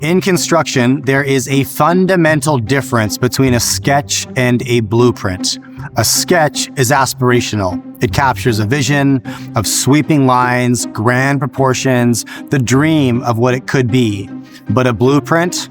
In construction, there is a fundamental difference between a sketch and a blueprint. A sketch is aspirational. It captures a vision of sweeping lines, grand proportions, the dream of what it could be. But a blueprint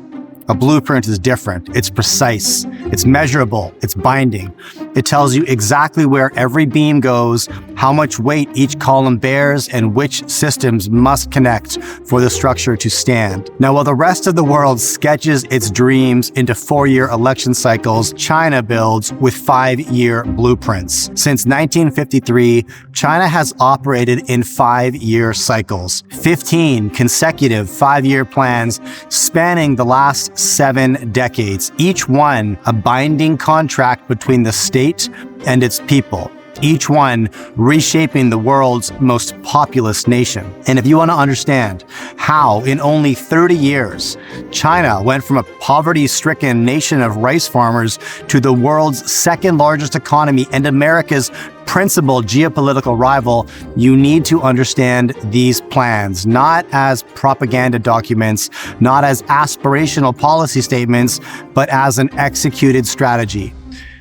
is different. It's precise, it's measurable, it's binding. It tells you exactly where every beam goes, how much weight each column bears, and which systems must connect for the structure to stand. Now, while the rest of the world sketches its dreams into 4-year election cycles, China builds with 5-year blueprints. Since 1953, China has operated in 5-year cycles, 15 consecutive 5-year plans spanning the last 7 decades, each one a binding contract between the state and its people, each one reshaping the world's most populous nation. And if you want to understand how in only 30 years, China went from a poverty-stricken nation of rice farmers to the world's second largest economy and America's principal geopolitical rival, you need to understand these plans, not as propaganda documents, not as aspirational policy statements, but as an executed strategy.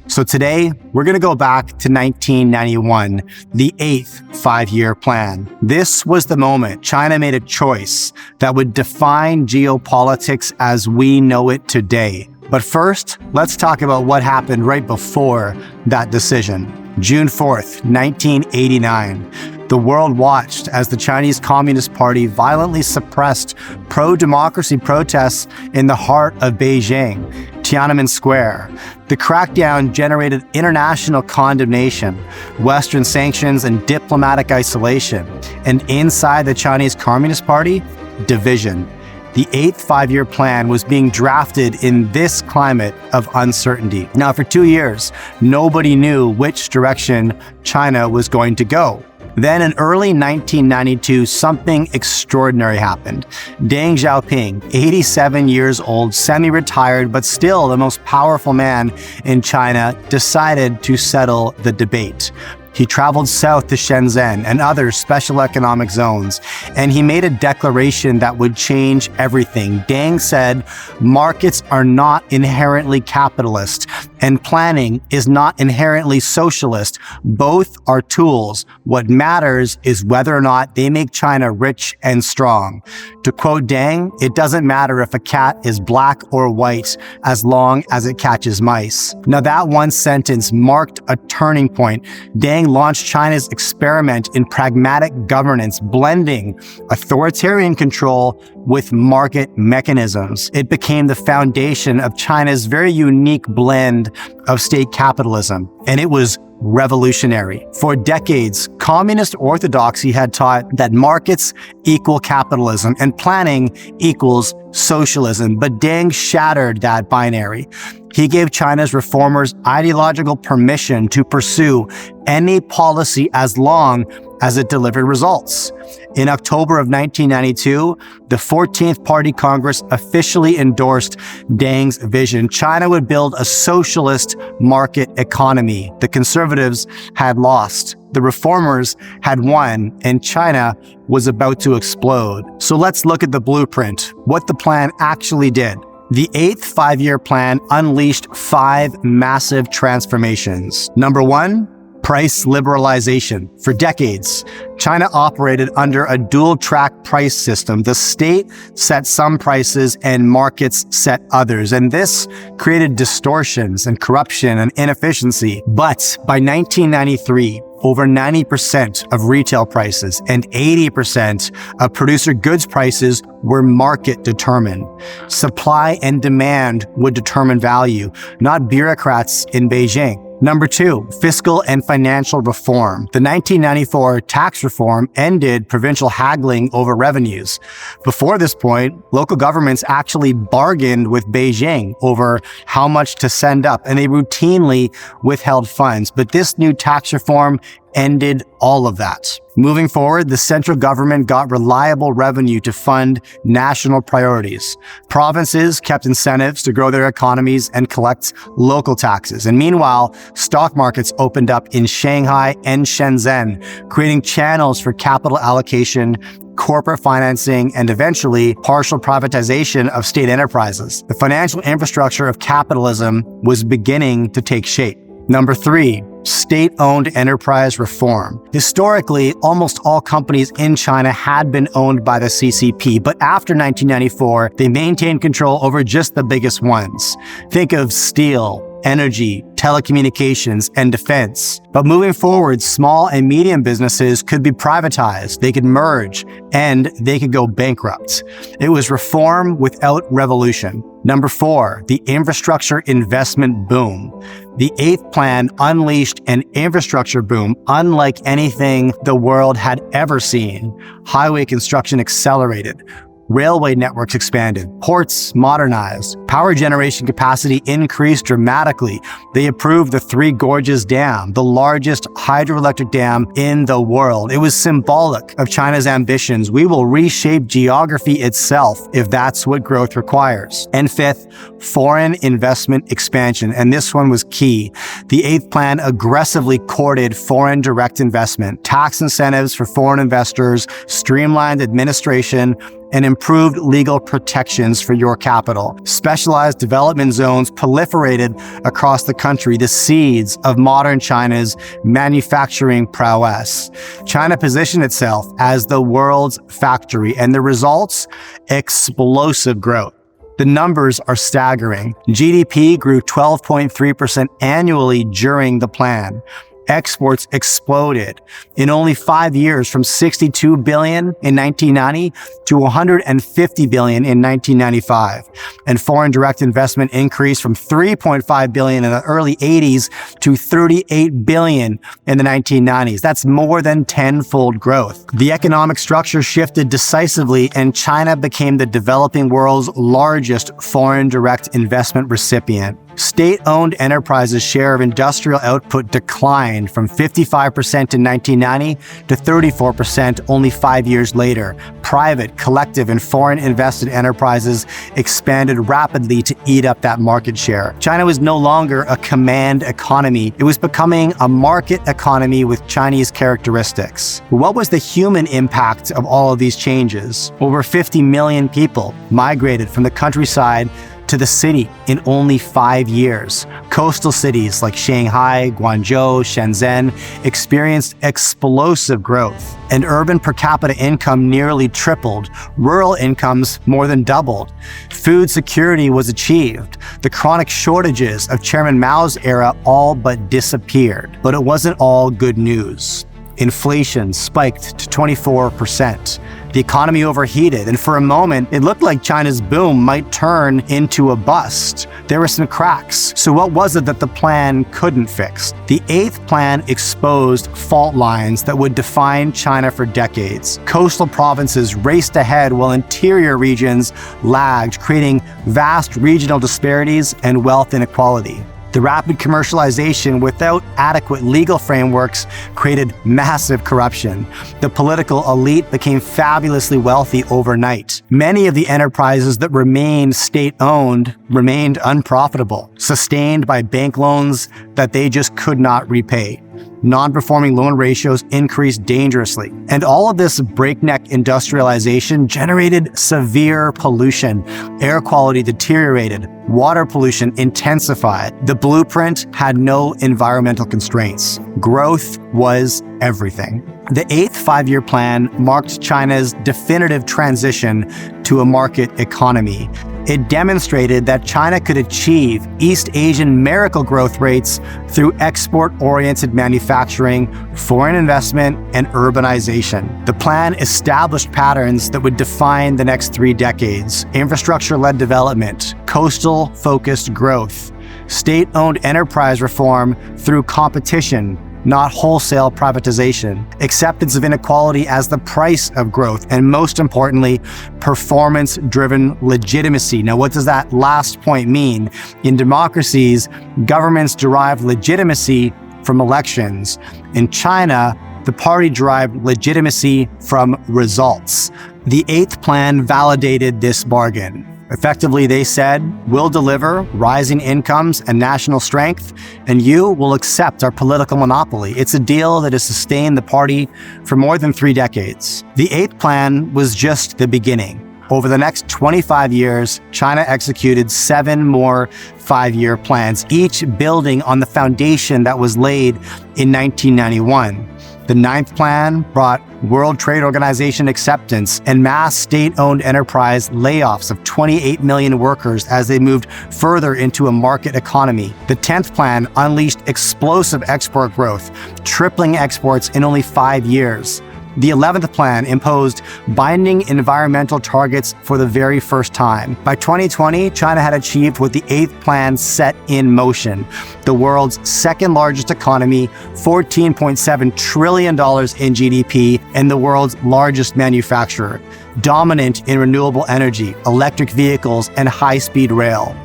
So today, we're going to go back to 1991, the 8th 5-year plan. This was the moment China made a choice that would define geopolitics as we know it today. But first, let's talk about what happened right before that decision. June 4th, 1989. The world watched as the Chinese Communist Party violently suppressed pro-democracy protests in the heart of Beijing, Tiananmen Square. The crackdown generated international condemnation, Western sanctions, and diplomatic isolation. And inside the Chinese Communist Party, division. The 8th 5-year plan was being drafted in this climate of uncertainty. Now, for 2 years, nobody knew which direction China was going to go. Then in early 1992, something extraordinary happened. Deng Xiaoping, 87 years old, semi-retired, but still the most powerful man in China, decided to settle the debate. He traveled south to Shenzhen and other special economic zones, and he made a declaration that would change everything. Deng said, markets are not inherently capitalist, and planning is not inherently socialist. Both are tools. What matters is whether or not they make China rich and strong. To quote Deng, it doesn't matter if a cat is black or white as long as it catches mice. Now that one sentence marked a turning point. Deng launched China's experiment in pragmatic governance, blending authoritarian control with market mechanisms. It became the foundation of China's very unique blend of state capitalism, and it was revolutionary. For decades, communist orthodoxy had taught that markets equal capitalism and planning equals socialism, but Deng shattered that binary. He gave China's reformers ideological permission to pursue any policy as long as it delivered results. In October of 1992, the 14th Party Congress officially endorsed Deng's vision. China would build a socialist market economy. The conservatives had lost. The reformers had won, and China was about to explode. So let's look at the blueprint, what the plan actually did. The 8th 5-year plan unleashed 5 massive transformations. Number 1, price liberalization. For decades, China operated under a dual-track price system. The state set some prices and markets set others, and this created distortions and corruption and inefficiency. But by 1993, over 90% of retail prices and 80% of producer goods prices were market determined. Supply and demand would determine value, not bureaucrats in Beijing. Number 2, fiscal and financial reform. The 1994 tax reform ended provincial haggling over revenues. Before this point, local governments actually bargained with Beijing over how much to send up, and they routinely withheld funds. But this new tax reform ended all of that. Moving forward, the central government got reliable revenue to fund national priorities. Provinces kept incentives to grow their economies and collect local taxes. And meanwhile, stock markets opened up in Shanghai and Shenzhen, creating channels for capital allocation, corporate financing, and eventually partial privatization of state enterprises. The financial infrastructure of capitalism was beginning to take shape. Number 3, state-owned enterprise reform. Historically, almost all companies in China had been owned by the CCP, but after 1994, they maintained control over just the biggest ones. Think of steel, energy, telecommunications, and defense. But moving forward, small and medium businesses could be privatized, they could merge, and they could go bankrupt. It was reform without revolution. Number 4, the infrastructure investment boom. The 8th plan unleashed an infrastructure boom unlike anything the world had ever seen. Highway construction accelerated. Railway networks expanded, ports modernized, power generation capacity increased dramatically. They approved the Three Gorges Dam, the largest hydroelectric dam in the world. It was symbolic of China's ambitions. We will reshape geography itself if that's what growth requires. And 5th, foreign investment expansion. And this one was key. The 8th plan aggressively courted foreign direct investment, tax incentives for foreign investors, streamlined administration, and improved legal protections for your capital. Specialized development zones proliferated across the country, the seeds of modern China's manufacturing prowess. China positioned itself as the world's factory, and the results? Explosive growth. The numbers are staggering. GDP grew 12.3% annually during the plan. Exports exploded in only 5 years from 62 billion in 1990 to 150 billion in 1995. And foreign direct investment increased from 3.5 billion in the early 80s to 38 billion in the 1990s. That's more than tenfold growth. The economic structure shifted decisively, and China became the developing world's largest foreign direct investment recipient. State-owned enterprises' share of industrial output declined from 55% in 1990 to 34% only 5 years later. Private, collective, and foreign invested enterprises expanded rapidly to eat up that market share. China was no longer a command economy. It was becoming a market economy with Chinese characteristics. What was the human impact of all of these changes? Over 50 million people migrated from the countryside to the city in only 5 years. Coastal cities like Shanghai, Guangzhou, Shenzhen experienced explosive growth, and urban per capita income nearly tripled. Rural incomes more than doubled. Food security was achieved. The chronic shortages of Chairman Mao's era all but disappeared. But it wasn't all good news. Inflation spiked to 24%. The economy overheated, and for a moment, it looked like China's boom might turn into a bust. There were some cracks. So what was it that the plan couldn't fix? The 8th plan exposed fault lines that would define China for decades. Coastal provinces raced ahead while interior regions lagged, creating vast regional disparities and wealth inequality. The rapid commercialization without adequate legal frameworks created massive corruption. The political elite became fabulously wealthy overnight. Many of the enterprises that remained state-owned remained unprofitable, sustained by bank loans that they just could not repay. Non-performing loan ratios increased dangerously. And all of this breakneck industrialization generated severe pollution. Air quality deteriorated. Water pollution intensified. The blueprint had no environmental constraints. Growth was everything. The 8th five-year plan marked China's definitive transition to a market economy. It demonstrated that China could achieve East Asian miracle growth rates through export-oriented manufacturing, foreign investment, and urbanization. The plan established patterns that would define the next 3 decades: infrastructure-led development, coastal-focused growth, state-owned enterprise reform through competition, not wholesale privatization, acceptance of inequality as the price of growth, and most importantly, performance-driven legitimacy. Now, what does that last point mean? In democracies, governments derive legitimacy from elections. In China, the party derived legitimacy from results. The 8th plan validated this bargain. Effectively, they said, we'll deliver rising incomes and national strength, and you will accept our political monopoly. It's a deal that has sustained the party for more than 3 decades. The 8th plan was just the beginning. Over the next 25 years, China executed 7 more 5-year plans, each building on the foundation that was laid in 1991. The 9th plan brought World Trade Organization acceptance and mass state-owned enterprise layoffs of 28 million workers as they moved further into a market economy. The 10th plan unleashed explosive export growth, tripling exports in only 5 years. The 11th plan imposed binding environmental targets for the very first time. By 2020, China had achieved what the 8th plan set in motion. The world's second largest economy, $14.7 trillion in GDP, and the world's largest manufacturer, dominant in renewable energy, electric vehicles, and high-speed rail.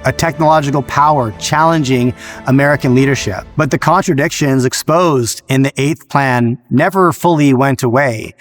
A technological power challenging American leadership. But the contradictions exposed in the 8th plan never fully went away.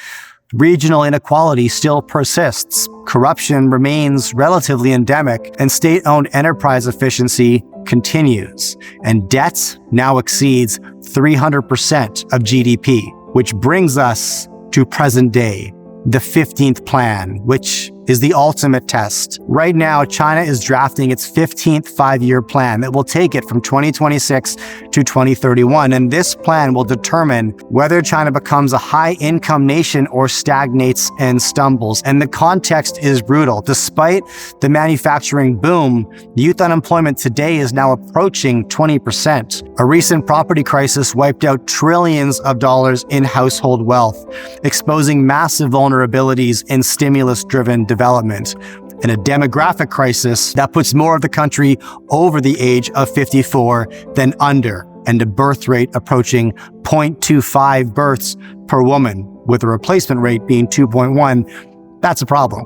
Regional inequality still persists, corruption remains relatively endemic, and state-owned enterprise efficiency continues. And debt now exceeds 300% of GDP, which brings us to present day. The 15th plan, which is the ultimate test. Right now, China is drafting its 15th 5-year plan that will take it from 2026 to 2031. And this plan will determine whether China becomes a high-income nation or stagnates and stumbles. And the context is brutal. Despite the manufacturing boom, youth unemployment today is now approaching 20%. A recent property crisis wiped out trillions of dollars in household wealth, exposing massive vulnerabilities in stimulus-driven development, and a demographic crisis that puts more of the country over the age of 54 than under, and a birth rate approaching 0.25 births per woman, with a replacement rate being 2.1. That's a problem.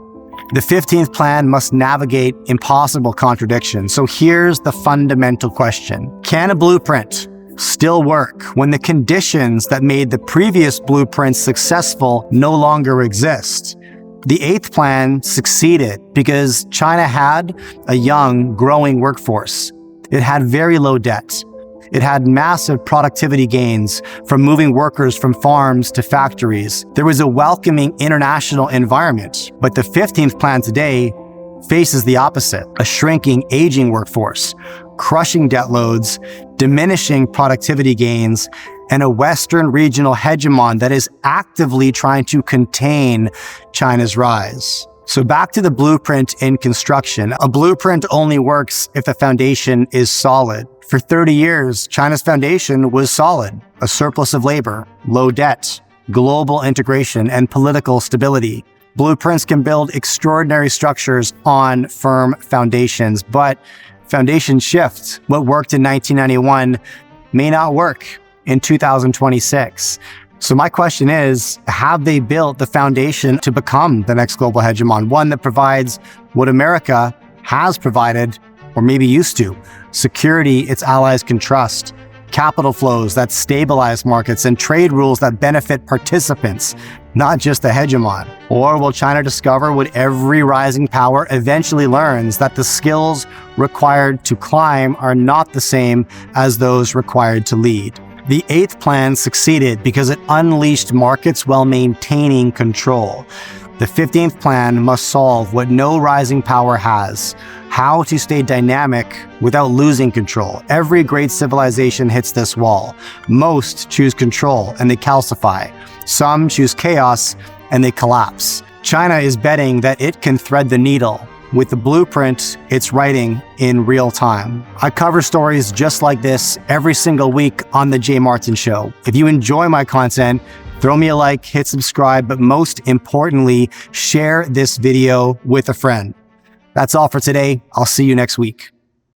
The 15th plan must navigate impossible contradictions. So here's the fundamental question. Can a blueprint still work when the conditions that made the previous blueprint successful no longer exist? The 8th plan succeeded because China had a young, growing workforce. It had very low debt. It had massive productivity gains from moving workers from farms to factories. There was a welcoming international environment. But the 15th plan today faces the opposite: a shrinking, aging workforce, crushing debt loads, diminishing productivity gains, and a Western regional hegemon that is actively trying to contain China's rise. So back to the blueprint in construction. A blueprint only works if the foundation is solid. For 30 years, China's foundation was solid: a surplus of labor, low debt, global integration, and political stability. Blueprints can build extraordinary structures on firm foundations, but foundations shift. What worked in 1991 may not work in 2026. So my question is, have they built the foundation to become the next global hegemon? One that provides what America has provided, or maybe used to: security its allies can trust, capital flows that stabilize markets, and trade rules that benefit participants, not just the hegemon? Or will China discover what every rising power eventually learns, that the skills required to climb are not the same as those required to lead? The 8th plan succeeded because it unleashed markets while maintaining control. The 15th plan must solve what no rising power has: how to stay dynamic without losing control. Every great civilization hits this wall. Most choose control and they calcify. Some choose chaos and they collapse. China is betting that it can thread the needle with the blueprint it's writing in real time. I cover stories just like this every single week on The Jay Martin Show. If you enjoy my content, throw me a like, hit subscribe, but most importantly, share this video with a friend. That's all for today. I'll see you next week.